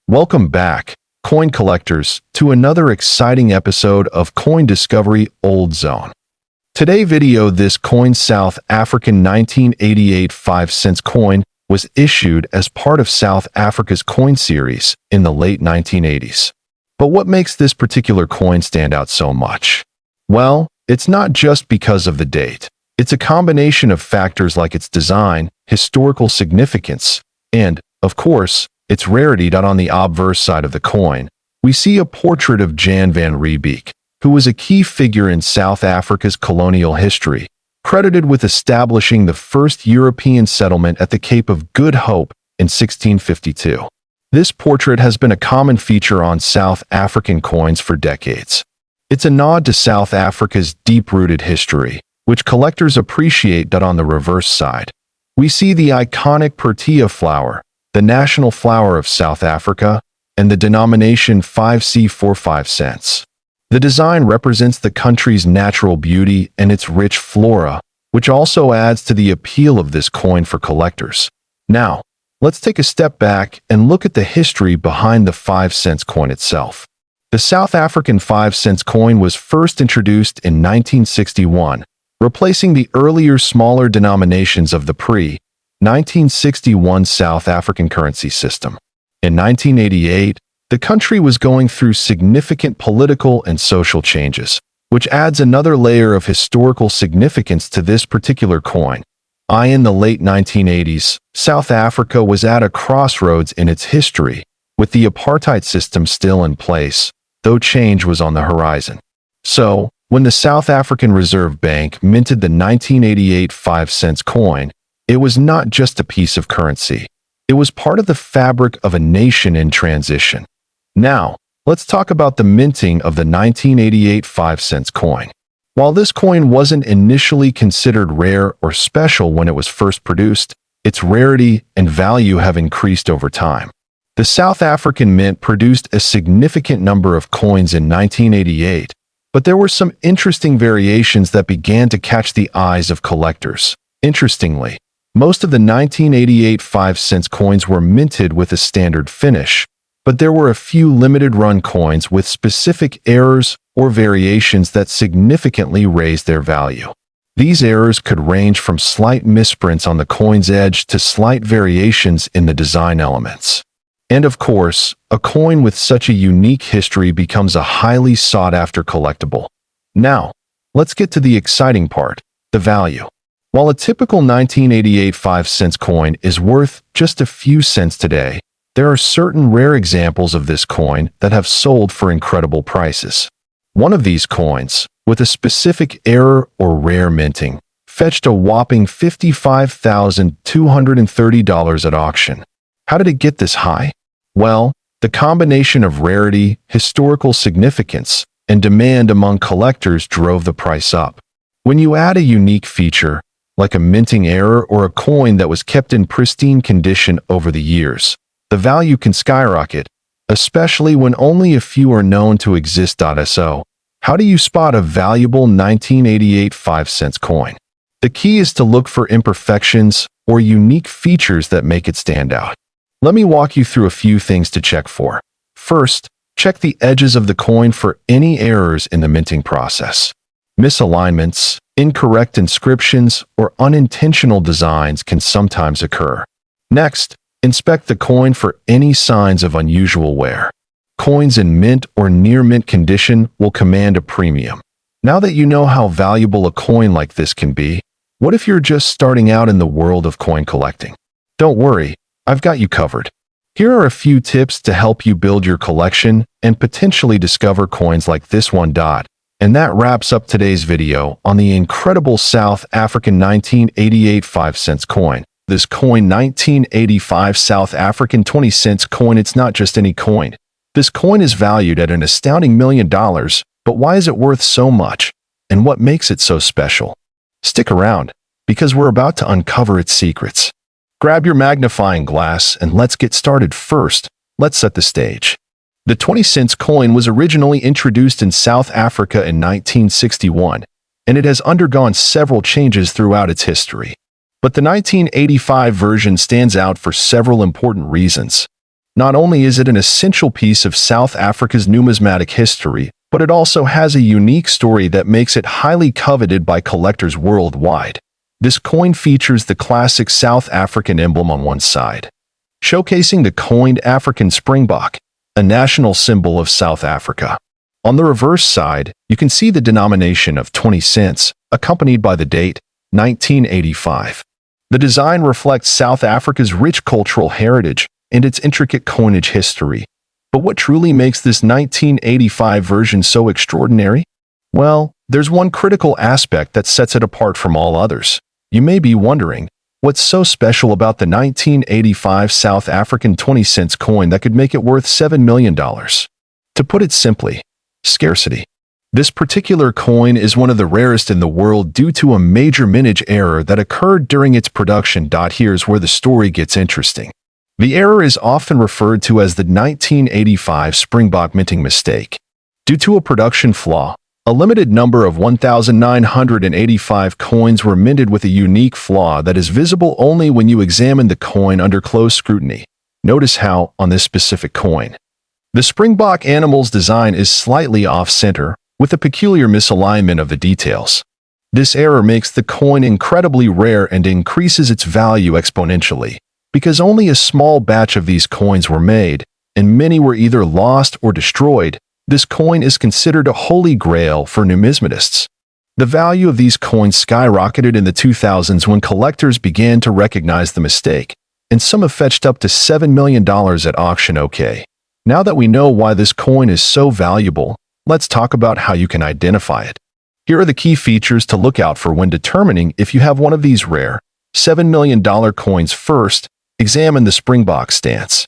Welcome back, coin collectors, to another exciting episode of Coin Discovery Old Zone. Today video, this coin, South African 1988 5-cent coin, was issued as part of South Africa's coin series in the late 1980s. But what makes this particular coin stand out so much? Well, it's not just because of the date. It's a combination of factors like its design, historical significance, and, of course, its rarity. On the obverse side of the coin, we see a portrait of Jan van Riebeeck, who was a key figure in South Africa's colonial history, credited with establishing the first European settlement at the Cape of Good Hope in 1652. This portrait has been a common feature on South African coins for decades. It's a nod to South Africa's deep-rooted history, which collectors appreciate. On the reverse side, we see the iconic Protea flower, the national flower of South Africa, and the denomination 5C for 5 cents. The design represents the country's natural beauty and its rich flora, which also adds to the appeal of this coin for collectors. Now, let's take a step back and look at the history behind the 5-cent coin itself. The South African 5-cent coin was first introduced in 1961, replacing the earlier smaller denominations of the pre-1961 South African currency system. In 1988, the country was going through significant political and social changes, which adds another layer of historical significance to this particular coin. In the late 1980s, South Africa was at a crossroads in its history, with the apartheid system still in place, though change was on the horizon. So, when the South African Reserve Bank minted the 1988 5-cent coin, it was not just a piece of currency. It was part of the fabric of a nation in transition. Now, let's talk about the minting of the 1988 5-cent coin. While this coin wasn't initially considered rare or special when it was first produced, its rarity and value have increased over time. The South African Mint produced a significant number of coins in 1988, but there were some interesting variations that began to catch the eyes of collectors. Interestingly, most of the 1988 5-cent coins were minted with a standard finish, but there were a few limited-run coins with specific errors or variations that significantly raised their value. These errors could range from slight misprints on the coin's edge to slight variations in the design elements. And of course, a coin with such a unique history becomes a highly sought-after collectible. Now, let's get to the exciting part, the value. While a typical 1988 5-cent coin is worth just a few cents today, there are certain rare examples of this coin that have sold for incredible prices. One of these coins, with a specific error or rare minting, fetched a whopping $55,230 at auction. How did it get this high? Well, the combination of rarity, historical significance, and demand among collectors drove the price up. When you add a unique feature, like a minting error or a coin that was kept in pristine condition over the years, the value can skyrocket, especially when only a few are known to exist. So, how do you spot a valuable 1988 5-cent coin? The key is to look for imperfections or unique features that make it stand out. Let me walk you through a few things to check for. First, check the edges of the coin for any errors in the minting process. Misalignments, incorrect inscriptions, or unintentional designs can sometimes occur. Next, inspect the coin for any signs of unusual wear. Coins in mint or near mint condition will command a premium. Now that you know how valuable a coin like this can be, what if you're just starting out in the world of coin collecting? Don't worry, I've got you covered. Here are a few tips to help you build your collection and potentially discover coins like this one. And that wraps up today's video on the incredible South African 1988 5-cent coin. This coin, 1985 South African 20-cent coin, it's not just any coin. This coin is valued at an astounding $1 million, but why is it worth so much? And what makes it so special? Stick around, because we're about to uncover its secrets. Grab your magnifying glass and let's get started. First, let's set the stage. The 20-cent coin was originally introduced in South Africa in 1961, and it has undergone several changes throughout its history. But the 1985 version stands out for several important reasons. Not only is it an essential piece of South Africa's numismatic history, but it also has a unique story that makes it highly coveted by collectors worldwide. This coin features the classic South African emblem on one side, showcasing the coined African springbok, a national symbol of South Africa. On the reverse side, you can see the denomination of 20 cents, accompanied by the date, 1985. The design reflects South Africa's rich cultural heritage and its intricate coinage history. But what truly makes this 1985 version so extraordinary? Well, there's one critical aspect that sets it apart from all others. You may be wondering, what's so special about the 1985 South African 20 cents coin that could make it worth $7 million? To put it simply, scarcity. This particular coin is one of the rarest in the world due to a major mintage error that occurred during its production. Here's where the story gets interesting. The error is often referred to as the 1985 Springbok minting mistake. Due to a production flaw, a limited number of 1,985 coins were minted with a unique flaw that is visible only when you examine the coin under close scrutiny. Notice how, on this specific coin, the Springbok animal's design is slightly off-center, with a peculiar misalignment of the details. This error makes the coin incredibly rare and increases its value exponentially. Because only a small batch of these coins were made, and many were either lost or destroyed, this coin is considered a holy grail for numismatists. The value of these coins skyrocketed in the 2000s when collectors began to recognize the mistake, and some have fetched up to $7 million at auction. Okay, now that we know why this coin is so valuable, let's talk about how you can identify it. Here are the key features to look out for when determining if you have one of these rare $7 million coins. First, examine the Springbok stance.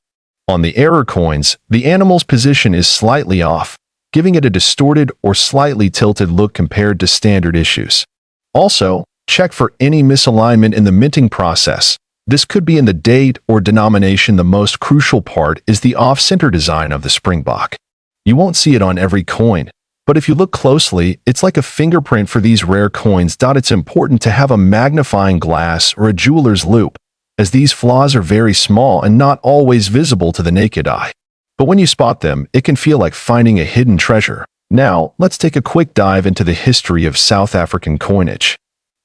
On the error coins, the animal's position is slightly off, giving it a distorted or slightly tilted look compared to standard issues. Also, check for any misalignment in the minting process. This could be in the date or denomination. The most crucial part is the off-center design of the Springbok. You won't see it on every coin, but if you look closely, it's like a fingerprint for these rare coins. It's important to have a magnifying glass or a jeweler's loupe, as these flaws are very small and not always visible to the naked eye. But when you spot them, it can feel like finding a hidden treasure. Now, let's take a quick dive into the history of South African coinage,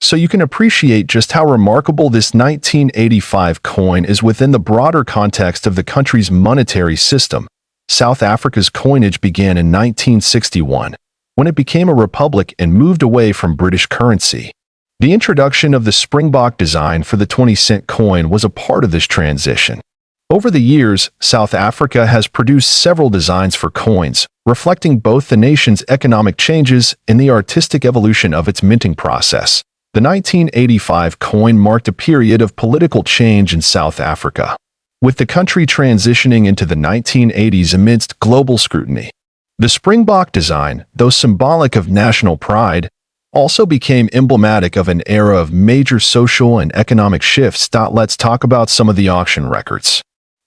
so you can appreciate just how remarkable this 1985 coin is within the broader context of the country's monetary system. South Africa's coinage began in 1961, when it became a republic and moved away from British currency. The introduction of the Springbok design for the 20-cent coin was a part of this transition. Over the years, South Africa has produced several designs for coins, reflecting both the nation's economic changes and the artistic evolution of its minting process. The 1985 coin marked a period of political change in South Africa, with the country transitioning into the 1980s amidst global scrutiny. The Springbok design, though symbolic of national pride, also became emblematic of an era of major social and economic shifts. Let's talk about some of the auction records.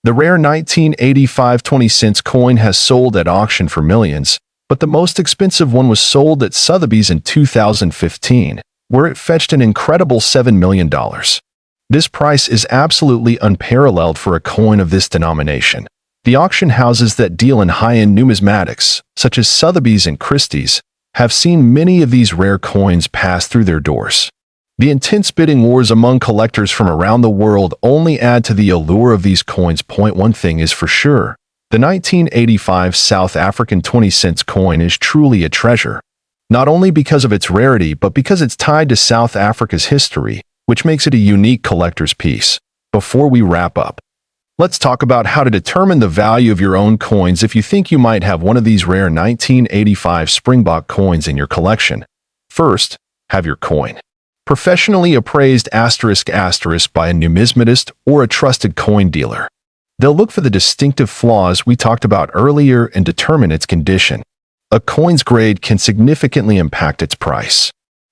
The rare 1985 20-cent coin has sold at auction for millions, but the most expensive one was sold at Sotheby's in 2015, where it fetched an incredible $7 million. This price is absolutely unparalleled for a coin of this denomination. The auction houses that deal in high-end numismatics, such as Sotheby's and Christie's, have seen many of these rare coins pass through their doors. The intense bidding wars among collectors from around the world only add to the allure of these coins. One thing is for sure, the 1985 South African 20-cent coin is truly a treasure, not only because of its rarity but because it's tied to South Africa's history, which makes it a unique collector's piece. Before we wrap up, let's talk about how to determine the value of your own coins if you think you might have one of these rare 1985 Springbok coins in your collection. First, have your coin professionally appraised *** by a numismatist or a trusted coin dealer. They'll look for the distinctive flaws we talked about earlier and determine its condition. A coin's grade can significantly impact its price.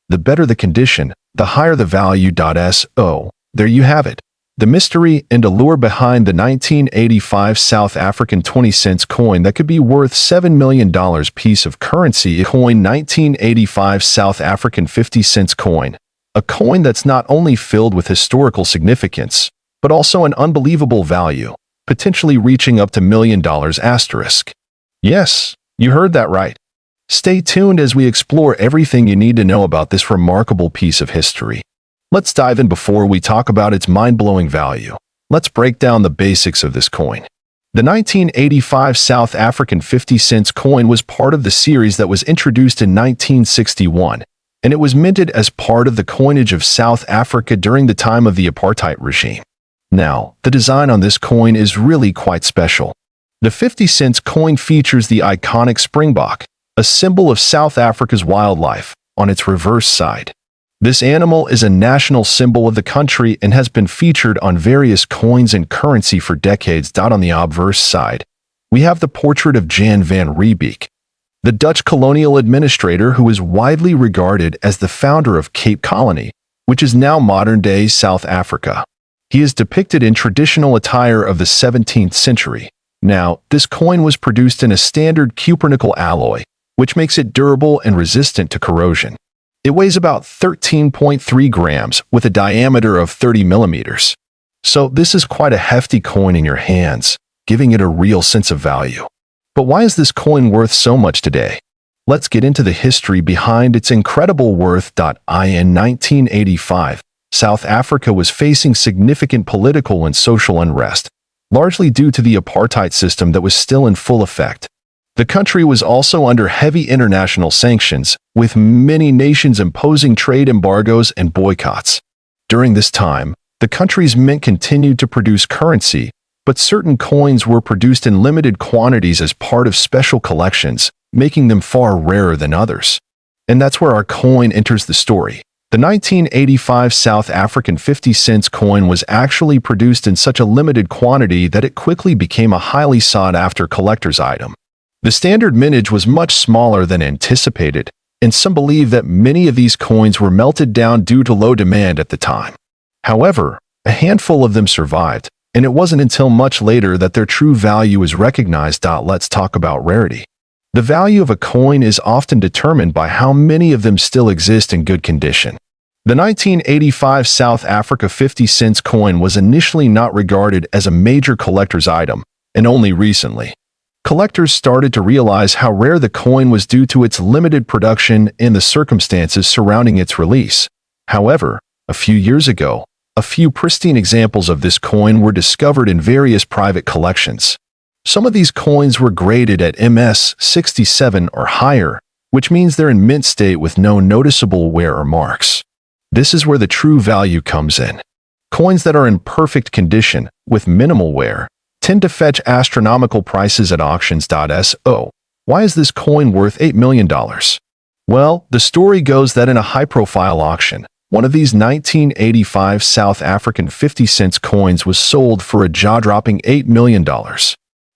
The better the condition, the higher the value. So, there you have it. The mystery and allure behind the 1985 South African 20-cent coin that could be worth $7 million piece of currency. Coin 1985 South African 50-cent coin. A coin that's not only filled with historical significance, but also an unbelievable value. potentially reaching up to $1 million asterisk. Yes, you heard that right. Stay tuned as we explore everything you need to know about this remarkable piece of history. Let's dive in before we talk about its mind-blowing value. Let's break down the basics of this coin. The 1985 South African 50-cent coin was part of the series that was introduced in 1961, and it was minted as part of the coinage of South Africa during the time of the apartheid regime. Now, the design on this coin is really quite special. The 50-cent coin features the iconic springbok, a symbol of South Africa's wildlife, on its reverse side. This animal is a national symbol of the country and has been featured on various coins and currency for decades. On the obverse side, we have the portrait of Jan van Riebeeck, the Dutch colonial administrator who is widely regarded as the founder of Cape Colony, which is now modern-day South Africa. He is depicted in traditional attire of the 17th century. Now, this coin was produced in a standard cupronickel alloy, which makes it durable and resistant to corrosion. It weighs about 13.3 grams with a diameter of 30 millimeters. So this is quite a hefty coin in your hands, giving it a real sense of value. But why is this coin worth so much today? Let's get into the history behind its incredible worth. In 1985, South Africa was facing significant political and social unrest, largely due to the apartheid system that was still in full effect. The country was also under heavy international sanctions, with many nations imposing trade embargoes and boycotts. During this time, the country's mint continued to produce currency, but certain coins were produced in limited quantities as part of special collections, making them far rarer than others. And that's where our coin enters the story. The 1985 South African 50-cent coin was actually produced in such a limited quantity that it quickly became a highly sought-after collector's item. The standard mintage was much smaller than anticipated, and some believe that many of these coins were melted down due to low demand at the time. However, a handful of them survived, and it wasn't until much later that their true value is recognized. Let's talk about rarity. The value of a coin is often determined by how many of them still exist in good condition. The 1985 South Africa 50-cent coin was initially not regarded as a major collector's item, and only recently, collectors started to realize how rare the coin was due to its limited production and the circumstances surrounding its release. However, a few years ago, a few pristine examples of this coin were discovered in various private collections. Some of these coins were graded at MS 67 or higher, which means they're in mint state with no noticeable wear or marks. This is where the true value comes in. Coins that are in perfect condition, with minimal wear, tend to fetch astronomical prices at auctions. So, why is this coin worth $8 million? Well, the story goes that in a high-profile auction, one of these 1985 South African 50-cent coins was sold for a jaw-dropping $8 million.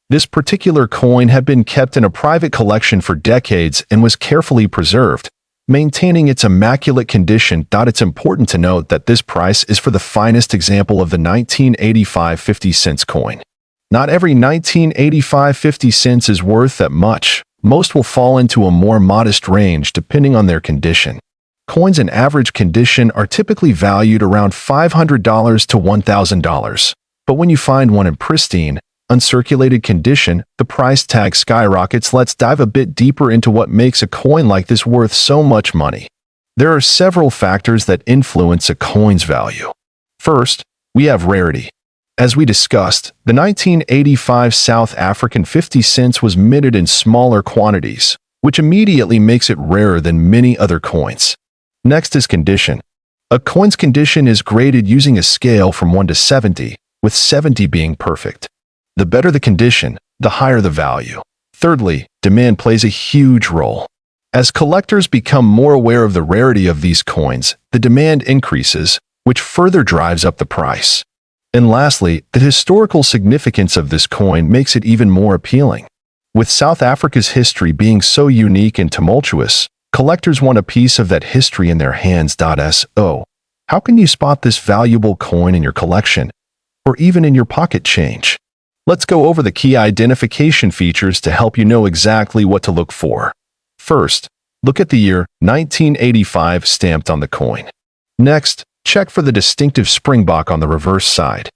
This particular coin had been kept in a private collection for decades and was carefully preserved, maintaining its immaculate condition. It's important to note that this price is for the finest example of the 1985 50-cent coin. Not every 1985 50 cents is worth that much. Most will fall into a more modest range depending on their condition. Coins in average condition are typically valued around $500 to $1,000. But when you find one in pristine, uncirculated condition, the price tag skyrockets. Let's dive a bit deeper into what makes a coin like this worth so much money. There are several factors that influence a coin's value. First, we have rarity. As we discussed, the 1985 South African 50 cents was minted in smaller quantities, which immediately makes it rarer than many other coins. Next is condition. A coin's condition is graded using a scale from 1 to 70, with 70 being perfect. The better the condition, the higher the value. Thirdly, demand plays a huge role. As collectors become more aware of the rarity of these coins, the demand increases, which further drives up the price. And lastly, the historical significance of this coin makes it even more appealing. With South Africa's history being so unique and tumultuous, collectors want a piece of that history in their hands. So, how can you spot this valuable coin in your collection, or even in your pocket change? Let's go over the key identification features to help you know exactly what to look for. First, look at the year 1985 stamped on the coin. Next, check for the distinctive springbok on the reverse side.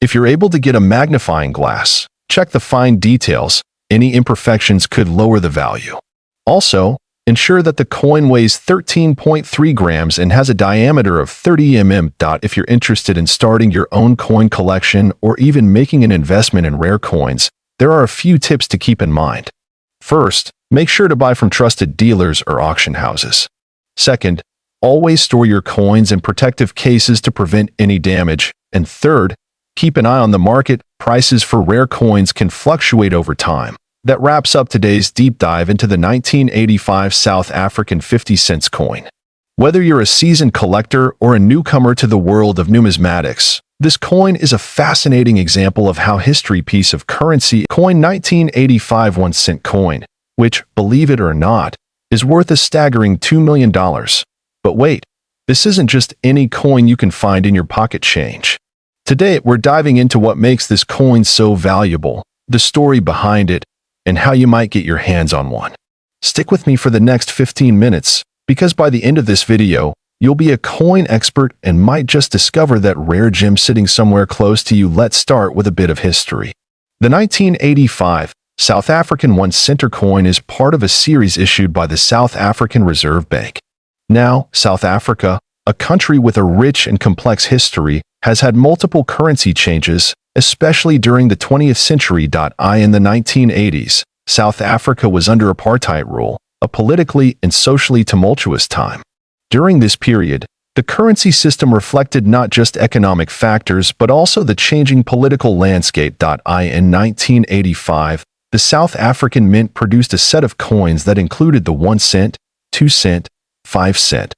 If you're able to get a magnifying glass, check the fine details. Any imperfections could lower the value. Also, ensure that the coin weighs 13.3 grams and has a diameter of 30 mm. If you're interested in starting your own coin collection or even making an investment in rare coins, there are a few tips to keep in mind. First, make sure to buy from trusted dealers or auction houses. Second, always store your coins in protective cases to prevent any damage. And third, keep an eye on the market. Prices for rare coins can fluctuate over time. That wraps up today's deep dive into the 1985 South African 50-cent coin. Whether you're a seasoned collector or a newcomer to the world of numismatics, this coin is a fascinating example of how history piece of currency coin 1985 1-cent coin, which, believe it or not, is worth a staggering $2 million. But wait, this isn't just any coin you can find in your pocket change. Today, we're diving into what makes this coin so valuable, the story behind it, and how you might get your hands on one. Stick with me for the next 15 minutes, because by the end of this video, you'll be a coin expert and might just discover that rare gem sitting somewhere close to you. Let's start with a bit of history. The 1985 South African 1-cent coin is part of a series issued by the South African Reserve Bank. Now, South Africa, a country with a rich and complex history, has had multiple currency changes, especially during the 20th century. In the 1980s, South Africa was under apartheid rule, a politically and socially tumultuous time. During this period, the currency system reflected not just economic factors but also the changing political landscape. In 1985, the South African Mint produced a set of coins that included the 1 cent, 2 cent, 5 cent,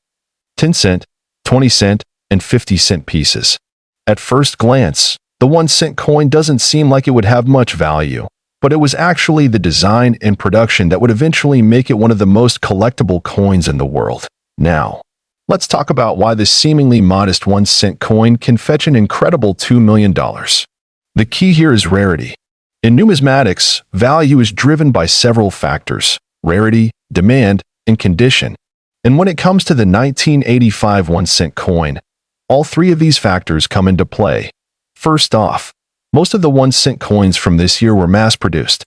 10 cent, 20 cent, and 50-cent pieces. At first glance, the 1-cent coin doesn't seem like it would have much value, but it was actually the design and production that would eventually make it one of the most collectible coins in the world. Now, let's talk about why this seemingly modest 1-cent coin can fetch an incredible $2 million. The key here is rarity. In numismatics, value is driven by several factors: rarity, demand, and condition. And when it comes to the 1985 1-cent coin, all three of these factors come into play. First off, most of the 1-cent coins from this year were mass-produced.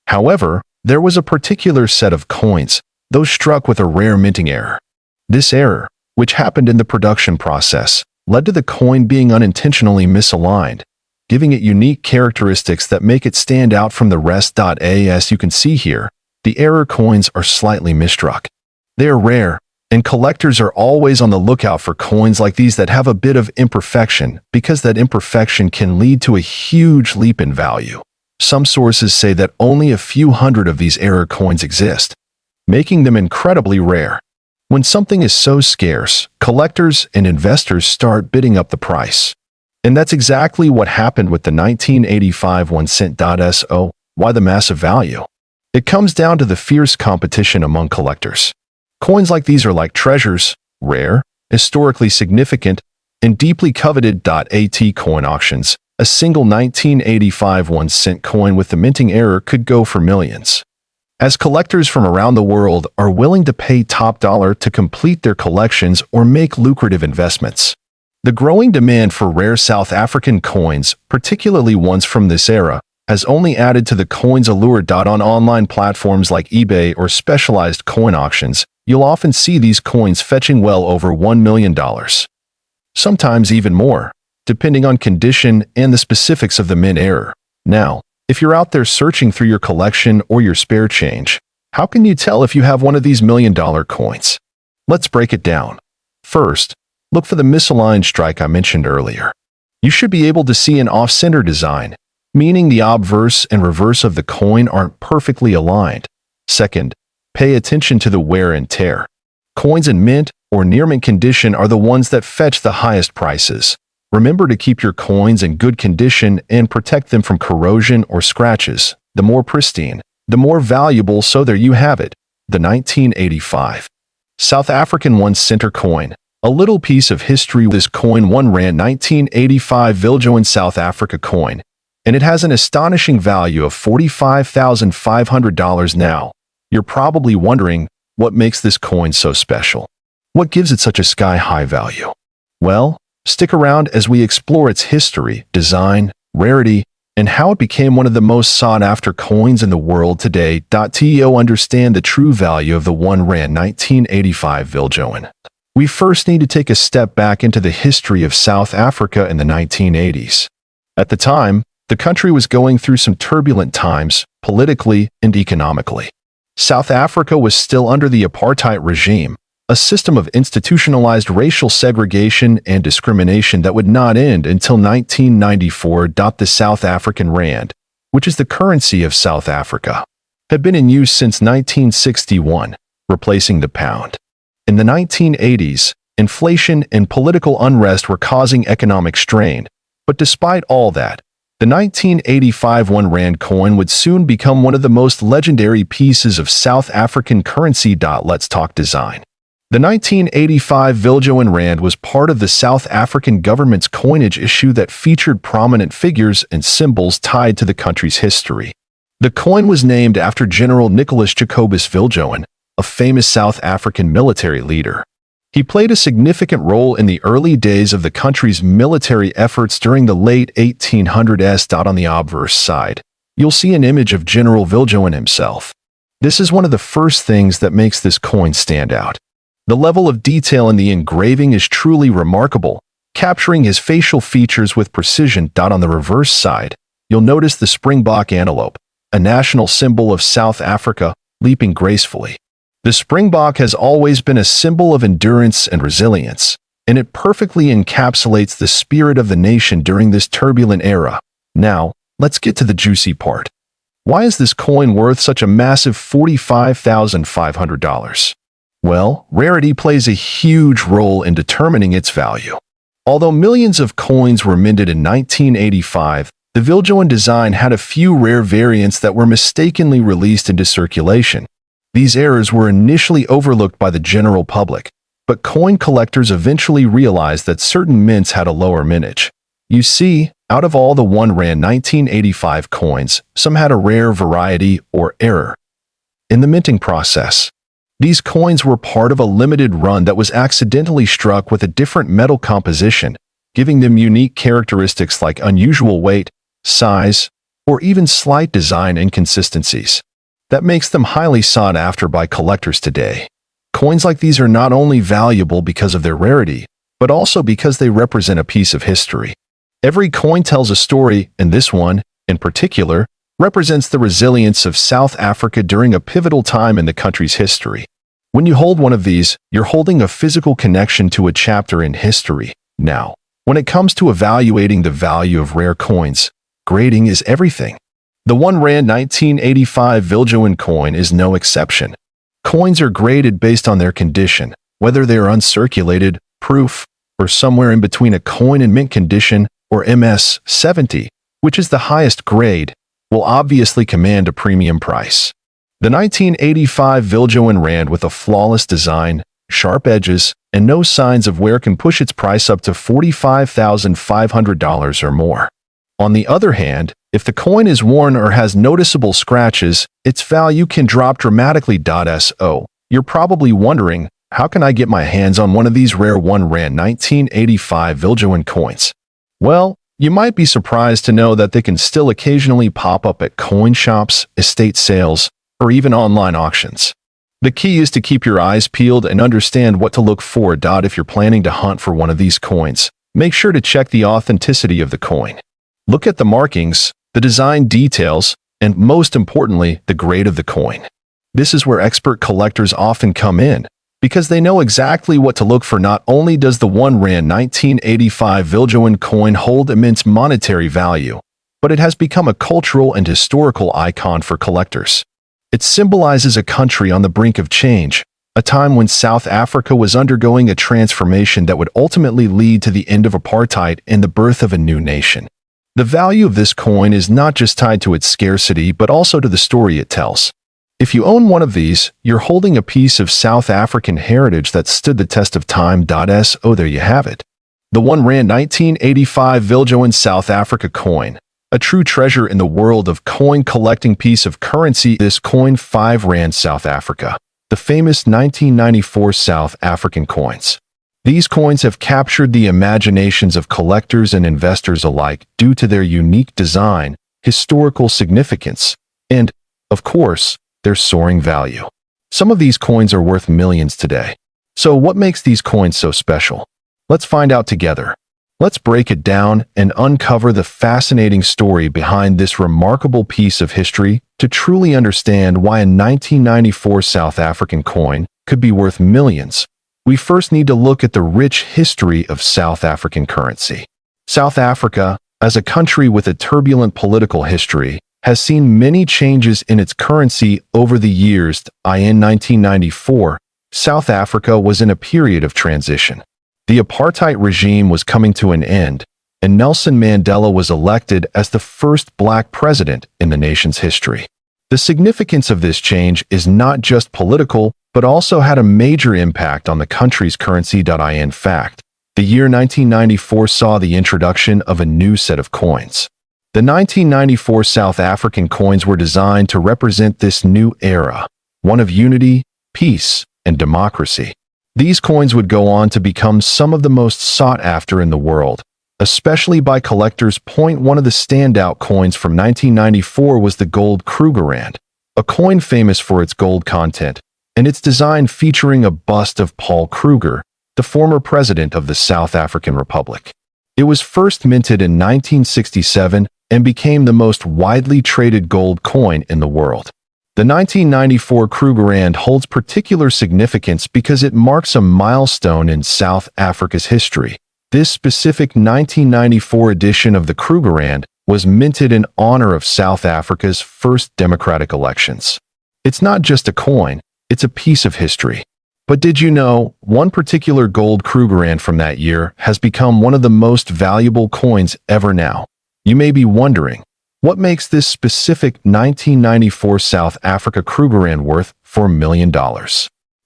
However, there was a particular set of coins, those struck with a rare minting error. This error, which happened in the production process, led to the coin being unintentionally misaligned, giving it unique characteristics that make it stand out from the rest. As you can see here, the error coins are slightly misstruck. They are rare, and collectors are always on the lookout for coins like these that have a bit of imperfection, because that imperfection can lead to a huge leap in value. Some sources say that only a few hundred of these error coins exist, making them incredibly rare. When something is so scarce, collectors and investors start bidding up the price. And that's exactly what happened with the 1985 1-cent. So, why the massive value? It comes down to the fierce competition among collectors. Coins like these are like treasures, rare, historically significant, and deeply coveted. At coin auctions, a single 1985 1-cent coin with the minting error could go for millions. As collectors from around the world are willing to pay top dollar to complete their collections or make lucrative investments. The growing demand for rare South African coins, particularly ones from this era, has only added to the coin's allure. On online platforms like eBay or specialized coin auctions, you'll often see these coins fetching well over $1 million. Sometimes even more, depending on condition and the specifics of the mint error. Now, if you're out there searching through your collection or your spare change, how can you tell if you have one of these $1 million coins? Let's break it down. First, look for the misaligned strike I mentioned earlier. You should be able to see an off-center design, meaning the obverse and reverse of the coin aren't perfectly aligned. Second, pay attention to the wear and tear. Coins in mint or near mint condition are the ones that fetch the highest prices. Remember to keep your coins in good condition and protect them from corrosion or scratches. The more pristine, the more valuable. So there you have it, the 1985 South African 1-cent coin. A little piece of history: this coin, 1 Rand 1985 Viljoen South Africa coin, and it has an astonishing value of $45,500 now. You're probably wondering, what makes this coin so special? What gives it such a sky-high value? Well, stick around as we explore its history, design, rarity, and how it became one of the most sought-after coins in the world today. To understand the true value of the 1 Rand 1985 Viljoen, we first need to take a step back into the history of South Africa in the 1980s. At the time, the country was going through some turbulent times, politically and economically. South Africa was still under the apartheid regime, a system of institutionalized racial segregation and discrimination that would not end until 1994. The South African Rand, which is the currency of South Africa, had been in use since 1961, replacing the pound. In the 1980s, inflation and political unrest were causing economic strain, but despite all that, the 1985 1 Rand coin would soon become one of the most legendary pieces of South African currency. Let's talk design. The 1985 Viljoen Rand was part of the South African government's coinage issue that featured prominent figures and symbols tied to the country's history. The coin was named after General Nicholas Jacobus Viljoen, a famous South African military leader. He played a significant role in the early days of the country's military efforts during the late 1800s. On the obverse side, you'll see an image of General Viljoen himself. This is one of the first things that makes this coin stand out. The level of detail in the engraving is truly remarkable, capturing his facial features with precision. On the reverse side, you'll notice the springbok antelope, a national symbol of South Africa, leaping gracefully. The springbok has always been a symbol of endurance and resilience, and it perfectly encapsulates the spirit of the nation during this turbulent era. Now, let's get to the juicy part. Why is this coin worth such a massive $45,500? Well, rarity plays a huge role in determining its value. Although millions of coins were minted in 1985, the Viljoen design had a few rare variants that were mistakenly released into circulation. These errors were initially overlooked by the general public, but coin collectors eventually realized that certain mints had a lower mintage. You see, out of all the 1 Rand 1985 coins, some had a rare variety or error in the minting process. These coins were part of a limited run that was accidentally struck with a different metal composition, giving them unique characteristics like unusual weight, size, or even slight design inconsistencies. That makes them highly sought after by collectors today. Coins like these are not only valuable because of their rarity, but also because they represent a piece of history. Every coin tells a story, and this one, in particular, represents the resilience of South Africa during a pivotal time in the country's history. When you hold one of these, you're holding a physical connection to a chapter in history. Now, when it comes to evaluating the value of rare coins, grading is everything. The 1 Rand 1985 Viljoen coin is no exception. Coins are graded based on their condition, whether they are uncirculated, proof, or somewhere in between a coin in mint condition, or MS 70, which is the highest grade, will obviously command a premium price. The 1985 Viljoen Rand with a flawless design, sharp edges, and no signs of wear can push its price up to $45,500 or more. On the other hand, if the coin is worn or has noticeable scratches, its value can drop dramatically. So, you're probably wondering, how can I get my hands on one of these rare 1 Rand 1985 Viljoen coins? Well, you might be surprised to know that they can still occasionally pop up at coin shops, estate sales, or even online auctions. The key is to keep your eyes peeled and understand what to look for. If you're planning to hunt for one of these coins, make sure to check the authenticity of the coin. Look at the markings, the design details, and most importantly, the grade of the coin. This is where expert collectors often come in, because they know exactly what to look for. Not only does the 1 Rand 1985 Viljoen coin hold immense monetary value, but it has become a cultural and historical icon for collectors. It symbolizes a country on the brink of change, a time when South Africa was undergoing a transformation that would ultimately lead to the end of apartheid and the birth of a new nation. The value of this coin is not just tied to its scarcity but also to the story it tells. If you own one of these, you're holding a piece of South African heritage that stood the test of time. So there you have it. The 1 Rand 1985 Viljoen South Africa coin, a true treasure in the world of coin collecting piece of currency. This coin 5 Rand South Africa, the famous 1994 South African coins. These coins have captured the imaginations of collectors and investors alike due to their unique design, historical significance, and, of course, their soaring value. Some of these coins are worth millions today. So what makes these coins so special? Let's find out together. Let's break it down and uncover the fascinating story behind this remarkable piece of history to truly understand why a 1994 South African coin could be worth millions. We first need to look at the rich history of South African currency. South Africa, as a country with a turbulent political history, has seen many changes in its currency over the years. In 1994, South Africa was in a period of transition. The apartheid regime was coming to an end, and Nelson Mandela was elected as the first black president in the nation's history. The significance of this change is not just political, but also had a major impact on the country's currency. In fact, the year 1994 saw the introduction of a new set of coins. The 1994 South African coins were designed to represent this new era, one of unity, peace, and democracy. These coins would go on to become some of the most sought after in the world, especially by collectors. One of the standout coins from 1994 was the gold Krugerrand, a coin famous for its gold content, and its design featuring a bust of Paul Kruger, the former president of the South African Republic. It was first minted in 1967 and became the most widely traded gold coin in the world. The 1994 Krugerrand holds particular significance because it marks a milestone in South Africa's history. This specific 1994 edition of the Krugerrand was minted in honor of South Africa's first democratic elections. It's not just a coin, it's a piece of history. But did you know, one particular gold Krugerrand from that year has become one of the most valuable coins ever now? You may be wondering, what makes this specific 1994 South Africa Krugerrand worth $4 million?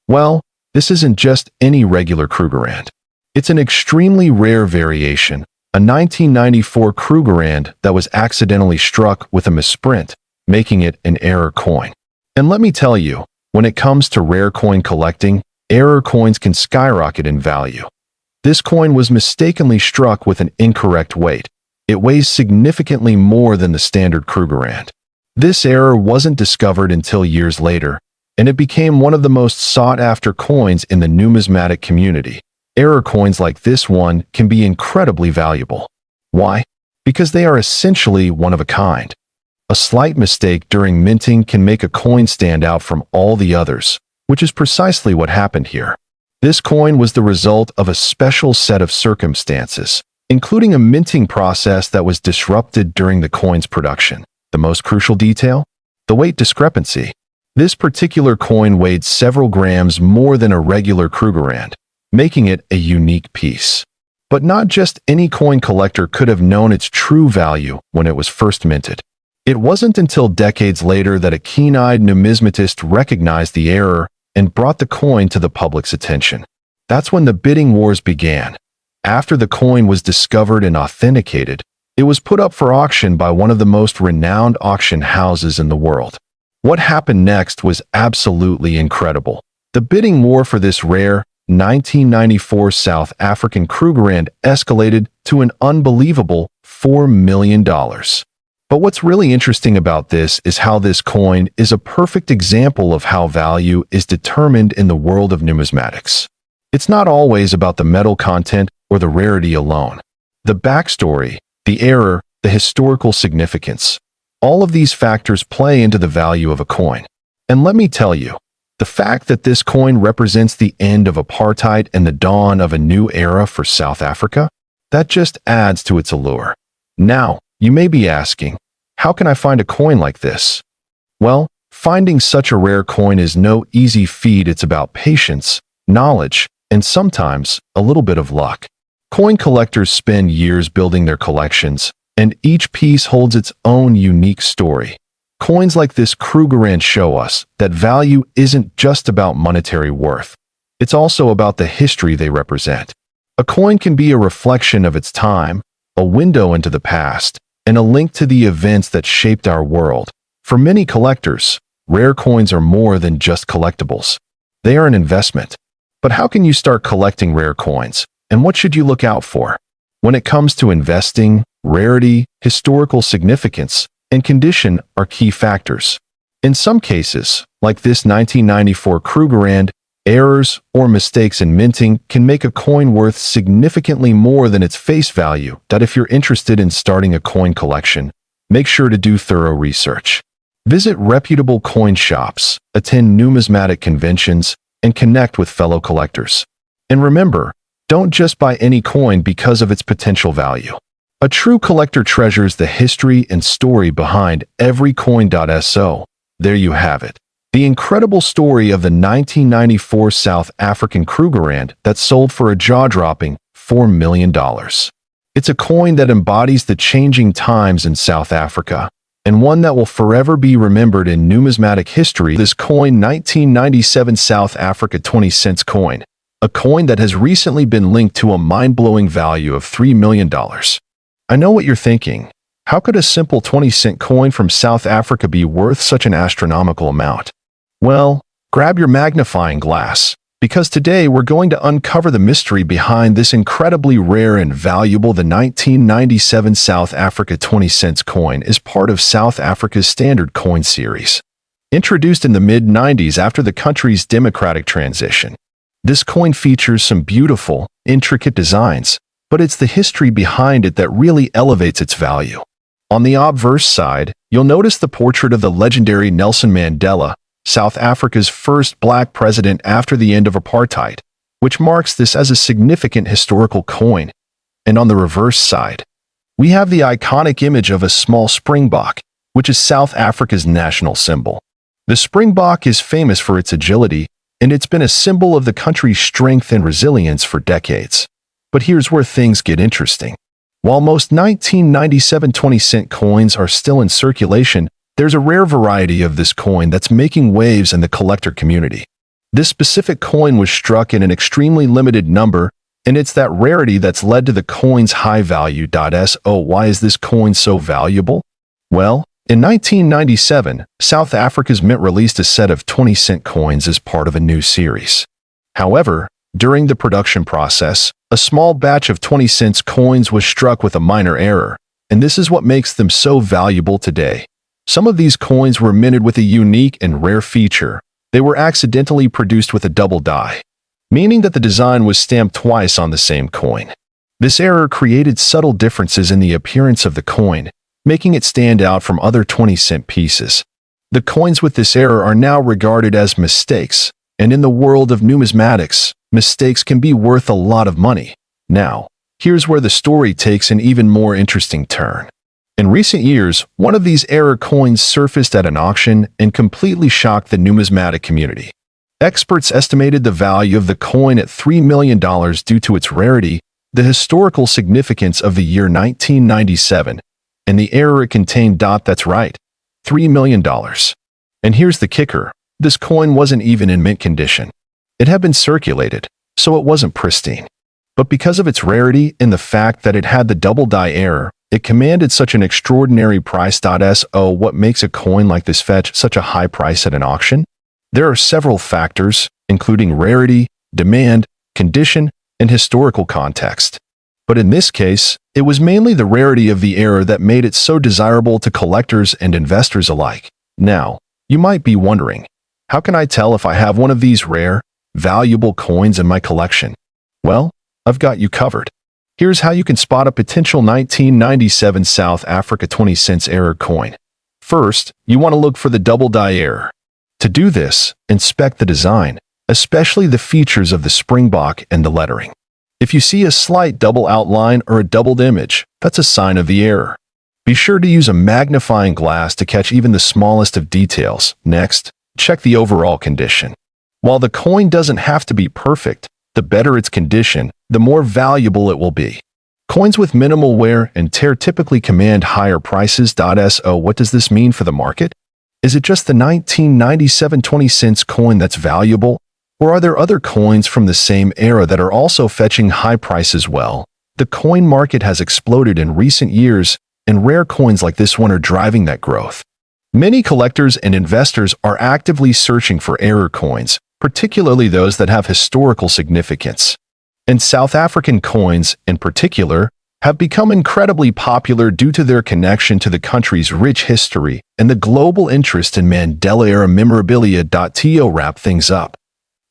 Well, this isn't just any regular Krugerrand. It's an extremely rare variation, a 1994 Krugerrand that was accidentally struck with a misprint, making it an error coin. And let me tell you, when it comes to rare coin collecting, error coins can skyrocket in value. This coin was mistakenly struck with an incorrect weight. It weighs significantly more than the standard Krugerrand. This error wasn't discovered until years later, and it became one of the most sought-after coins in the numismatic community. Error coins like this one can be incredibly valuable. Why? Because they are essentially one of a kind. A slight mistake during minting can make a coin stand out from all the others, which is precisely what happened here. This coin was the result of a special set of circumstances, including a minting process that was disrupted during the coin's production. The most crucial detail? The weight discrepancy. This particular coin weighed several grams more than a regular Krugerrand, making it a unique piece. But not just any coin collector could have known its true value when it was first minted. It wasn't until decades later that a keen-eyed numismatist recognized the error and brought the coin to the public's attention. That's when the bidding wars began. After the coin was discovered and authenticated, it was put up for auction by one of the most renowned auction houses in the world. What happened next was absolutely incredible. The bidding war for this rare 1994 South African Krugerrand escalated to an unbelievable $4 million. But what's really interesting about this is how this coin is a perfect example of how value is determined in the world of numismatics. It's not always about the metal content or the rarity alone. The backstory, the error, the historical significance, all of these factors play into the value of a coin. And let me tell you, the fact that this coin represents the end of apartheid and the dawn of a new era for South Africa, that just adds to its allure. Now, you may be asking, how can I find a coin like this? Well, finding such a rare coin is no easy feat. It's about patience, knowledge, and sometimes a little bit of luck. Coin collectors spend years building their collections, and each piece holds its own unique story. Coins like this Krugerrand show us that value isn't just about monetary worth. It's also about the history they represent. A coin can be a reflection of its time, a window into the past, and a link to the events that shaped our world. For many collectors, rare coins are more than just collectibles. They are an investment. But how can you start collecting rare coins, and what should you look out for? When it comes to investing, rarity, historical significance, and condition are key factors. In some cases, like this 1994 Rand, errors or mistakes in minting can make a coin worth significantly more than its face value. If you're interested in starting a coin collection, make sure to do thorough research. Visit reputable coin shops, attend numismatic conventions, and connect with fellow collectors. And remember, don't just buy any coin because of its potential value. A true collector treasures the history and story behind every coin. So, there you have it. The incredible story of the 1994 South African Rand that sold for a jaw-dropping $4 million. It's a coin that embodies the changing times in South Africa, and one that will forever be remembered in numismatic history. This coin, 1997 South Africa 20-cent coin, a coin that has recently been linked to a mind-blowing value of $3 million. I know what you're thinking. How could a simple 20-cent coin from South Africa be worth such an astronomical amount? Well, grab your magnifying glass, because today we're going to uncover the mystery behind this incredibly rare and valuable. The 1997 South Africa 20-cent coin is part of South Africa's standard coin series. Introduced in the mid-90s after the country's democratic transition, this coin features some beautiful, intricate designs, but it's the history behind it that really elevates its value. On the obverse side, you'll notice the portrait of the legendary Nelson Mandela, South Africa's first black president after the end of apartheid, which marks this as a significant historical coin. And on the reverse side, we have the iconic image of a small springbok, which is South Africa's national symbol. The springbok is famous for its agility, and it's been a symbol of the country's strength and resilience for decades. But here's where things get interesting. While most 1997 20-cent coins are still in circulation, there's a rare variety of this coin that's making waves in the collector community. This specific coin was struck in an extremely limited number, and it's that rarity that's led to the coin's high value. So why is this coin so valuable? Well, in 1997, South Africa's mint released a set of 20-cent coins as part of a new series. However, during the production process, a small batch of 20-cent coins was struck with a minor error, and this is what makes them so valuable today. Some of these coins were minted with a unique and rare feature. They were accidentally produced with a double die, meaning that the design was stamped twice on the same coin. This error created subtle differences in the appearance of the coin, making it stand out from other 20-cent pieces. The coins with this error are now regarded as mistakes, and in the world of numismatics, mistakes can be worth a lot of money. Now, here's where the story takes an even more interesting turn. In recent years, one of these error coins surfaced at an auction and completely shocked the numismatic community. Experts estimated the value of the coin at $3 million due to its rarity, the historical significance of the year 1997, and the error it contained. That's right, $3 million. And here's the kicker. This coin wasn't even in mint condition. It had been circulated, so it wasn't pristine. But because of its rarity and the fact that it had the double die error, it commanded such an extraordinary price. So what makes a coin like this fetch such a high price at an auction? There are several factors, including rarity, demand, condition, and historical context. But in this case, it was mainly the rarity of the error that made it so desirable to collectors and investors alike. Now, you might be wondering, how can I tell if I have one of these rare, valuable coins in my collection? Well, I've got you covered. Here's how you can spot a potential 1997 South Africa 20-cent error coin. First, you want to look for the double die error. To do this, inspect the design, especially the features of the springbok and the lettering. If you see a slight double outline or a doubled image, that's a sign of the error. Be sure to use a magnifying glass to catch even the smallest of details. Next, check the overall condition. While the coin doesn't have to be perfect, the better its condition, the more valuable it will be. Coins with minimal wear and tear typically command higher prices. So what does this mean for the market? Is it just the 1997 20-cent coin that's valuable? Or are there other coins from the same era that are also fetching high prices? Well, the coin market has exploded in recent years, and rare coins like this one are driving that growth. Many collectors and investors are actively searching for error coins, particularly those that have historical significance. And South African coins, in particular, have become incredibly popular due to their connection to the country's rich history and the global interest in Mandela-era memorabilia. To wrap things up,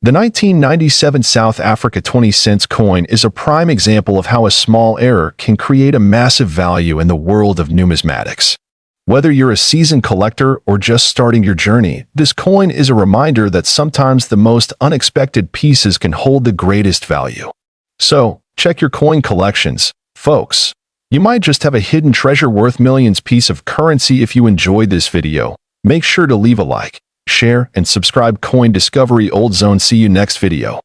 the 1997 South Africa 20-cent coin is a prime example of how a small error can create a massive value in the world of numismatics. Whether you're a seasoned collector or just starting your journey, this coin is a reminder that sometimes the most unexpected pieces can hold the greatest value. So, check your coin collections, folks. You might just have a hidden treasure worth millions piece of currency. If you enjoyed this video, make sure to leave a like, share, and subscribe. Coin Discovery Old Zone. See you next video.